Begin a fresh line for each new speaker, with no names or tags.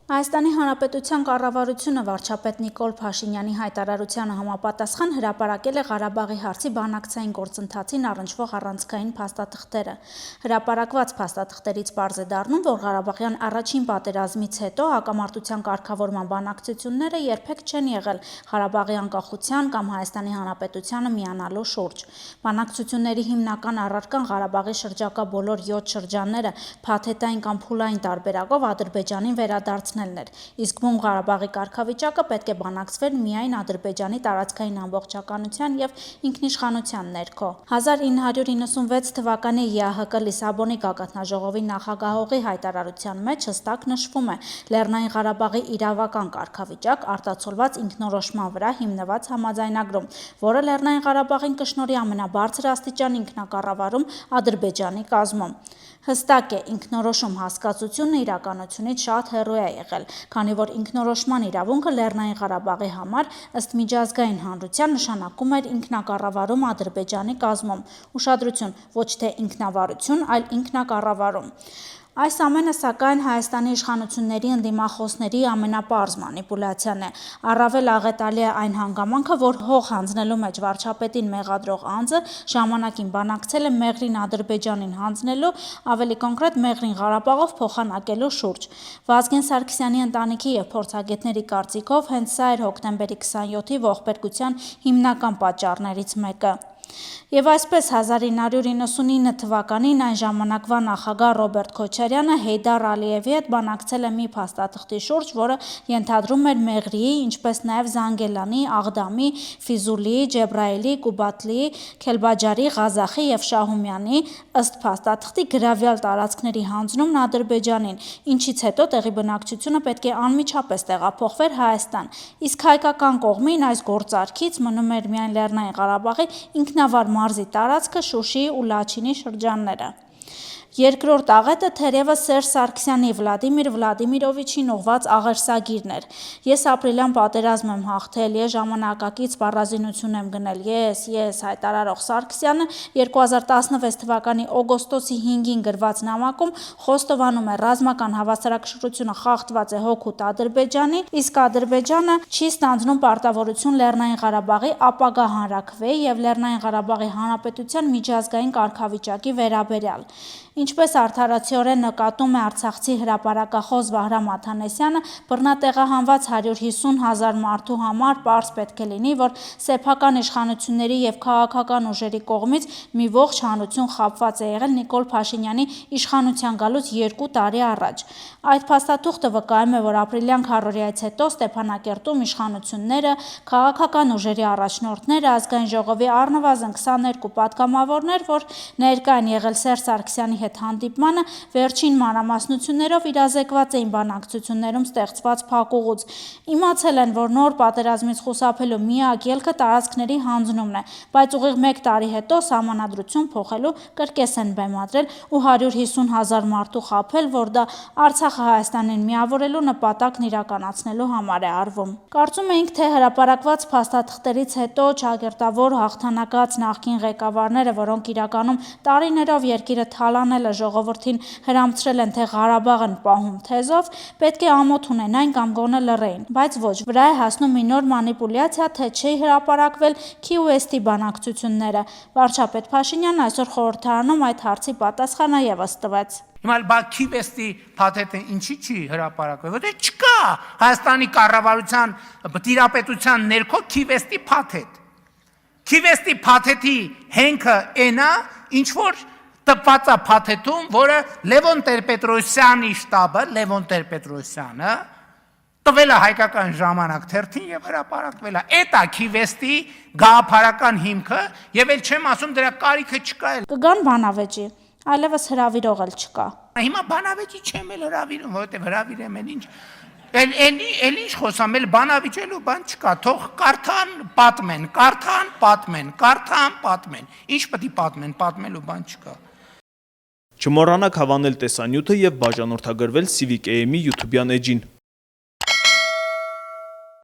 Հայաստանի Հանրապետության կառավարությունը վարչապետ Նիկոլ Փաշինյանի հայտարարությանը համապատասխան հրապարակել է Ղարաբաղի հարցի բանակցային գործընթացին առնչվող առանցքային փաստաթղթերը։ Հրապարակված փաստաթղթերից պարզ է դառնում, որ Ղարաբաղյան առաջին պատերազմից հետո հակամարտության կարգավորման բանակցությունները երբեք չեն եղել Ղարաբաղի անկախության կամ Հայաստանի Հանրապետությանը միանալու շուրջ։ Բանակցությունների հիմնական առարկան Ղարաբաղի շրջակա բոլոր 7 շրջանները փաթեթային կամ փուլային տարբերակով Ադրբեջանին վերադարձնելն էր, իսկ Բուն Ղարաբաղի կարգավիճակը պետք է բանակցվեր միայն Ադրբեջանի տարածքային ամբողջականության եւ ինքնիշխանության ներքո։ 1996 թվականի ԵԱՀԿ Լիսաբոնի գագաթնաժողովի նախագահողի հայտարարության մեջ հստակ նշվում է Լեռնային Ղարաբաղի իրավական կարգավիճակ արտացոլված ինքնորոշման վրա հիմնված համաձայնագրում, որը Լեռնային Ղարաբաղին կշնորհի ամենաբարձր աստիճանի ինքնակառավարում Ադրբեջանի կազմում։ Հստակ է, ինքնորոշում հասկացությունը իրականությունից շատ հեռու է եղել, քանի որ ինքնորոշման իրավունքը Լեռնային Ղարաբաղի համար ըստ միջազգային հանրության նշանակում էր ինքնակառավարում Ադրբեջանի կազմում։ Ուշադրություն, ոչ թե ինքնավարություն, այլ ինքնակառավարում։ Այս ամենը, սակայն, Հայաստանի իշխանությունների ընդդիմախոսների ամենապարզ մանիպուլյացիան է։ Առավել աղետալի է այն հանգամանքը, որ հող հանձնելու մեջ վարչապետին մեղադրող անձը ժամանակին բանակցել է Մեղրին Ադրբեջանին հանձնելու, ավելի կոնկրետ Մեղրին Ղարաբաղով փոխանակելու շուրջ։ Վազգեն Սարգսյանի ընտանիքի եւ փորձագետների կարծիքով հենց սա էր հոկտեմբերի 27-ի ողբերգության հիմնական պատճառներից մեկը։ Եվ այսպես 1999 թվականին այն ժամանակվա նախագահ Ռոբերտ Քոչարյանը Հեյդար Ալիևի հետ բանակցել է մի փաստաթղթի շուրջ, որը ենթադրում էր Մեղրիի, ինչպես նաև Զանգելանի, Աղդամի, Ֆիզուլիի, Ջեբրայիլի, Կուբատլիի, Քելբաջարի, Ղազախի եւ Շահումյանի ըստ փաստաթղթի գրավյալ տարածքների հանձնումն Ադրբեջանին, ինչից հետո տեղի բնակչությունը պետք է անմիջապես տեղափոխվեր Հայաստան։ Իսկ հայկական կողմին այս գործարքից մնում էր միայն Լեռնային Ղարաբաղի ինքնավար մարզի տարածքը, Շուշիի ու Լաչինի շրջանները։ Երկրորդ աղետը թերևս Սերժ Սարգսյանի Վլադիմիր Վլադիմիրովիչին ուղված աղերսագիրն էր։ Ես ապրիլյան պատերազմ եմ հաղթել, ես ժամանակակից սպառազինություն եմ գնել, ես հայտարարող Սարգսյանը 2016 թվականի օգոստոսի 5-ին գրված նամակում խոստովանում է ռազմական հավասարակշռությունը խախտված է հօգուտ Ադրբեջանի, իսկ Ադրբեջանը չի ստանձնում պարտավորություն Լեռնային Ղարաբաղի ապագա հանրաքվեի եւ Լեռնային Ղարաբաղի Հանրապետության միջազգային կարգավիճակի վերաբերյալ։ Ինչպես արդարացիորեն նկատում է արցախցի հրապարակախոս Վահրամ Աթանեսյանը, բռնատեղահանված 150,000 մարդու համար պարզ պետք է լինի, որ սեփական իշխանությունների եւ քաղաքական ուժերի կողմից մի ողջ հանրություն խաբված է եղել Նիկոլ Փաշինյանի իշխանության գալուց 2 տարի առաջ։ Այդ փաստաթուղթը վկայում է, որ ապրիլյան քարոզիայից հետո Ստեփանակերտում իշխանությունները, քաղաքական ուժերի առաջնորդները, ազգային ժողովի առնվազն 22 պատգամավորներ, որ ներկա են եղել Սերժ Սարգսյանի հետ հանդիպմանը, վերջին մանրամասնություններով իրազեկված էին բանակցություններում ստեղծված փակուղուց։ Իմացել են, որ նոր պատերազմից խուսափելու միակ ելքը տարածքների հանձնումն է, բայց ուղիղ 1 տարի հետո սահմանադրություն փոխելու կրկես են բեմադրել ու 150,000 մարդու խաբել, որ դա Արցախը Հայաստանին միավորելու նպատակն իրականացնելու համար է արվում։ Կարծում էինք, թե հրապարակված փաստաթղթերից հետո ճակերտավոր հաղթանակած նախկին ղեկավարները, որոնք իրականում տարիներով երկիրը թալանելը ժողովրդին հրամցրել են, թե Ղարաբաղն պահում թեզով, պետք է ամոթ ունենային կամ գոնե լռեին, բայց ոչ, վրա է հասնում մի նոր մանիպուլյացիա, թե չի հրապարակվել Քիուեսթի բանակցությունները։ Վարչապետ Փաշինյանն այսօր խորհրդարանում այդ հարցի պատասխանը եւս տվեց։
Հիմա բա Քիվեստի փաթեթը ինչի չի հրապարակվել, որտեղ չկա Հայաստանի կառավարության տիրապետության ներքո Քիվեստի փաթեթ։ Քիվեստի փաթեթի հենքը այնա, ինչ որ տպված է փաթեթում, որը Լևոն Տեր-Պետրոսյանի շտաբը, Լևոն Տեր-Պետրոսյանը տվել է Հայկական ժամանակ թերթին եւ հրապարակվել է։ Էդ է Քիվեստի գաղափարական հիմքը, եւ էլ չեմ ասում դրա կարիքը չկա։
Կգան բանավեճի, այլևս հրավիրող էլ չկա։
Հիմա բանավեճի չեմ էլ հրավիրում, որովհետեւ հրավիրեմ էլ ինչ։ Էլ ինչ խոսամ, էլ բանավիճելու բան չկա, թող կարդան, պատմեն, կարդան, պատմեն, կարդան, պատմեն։ Ինչ պետք է պատմեն, պատմելու բան չկա։
Չմոռանաք հավանել տեսանյութը եւ բաժանորդագրվել Civic AM-ի YouTube-յան էջին։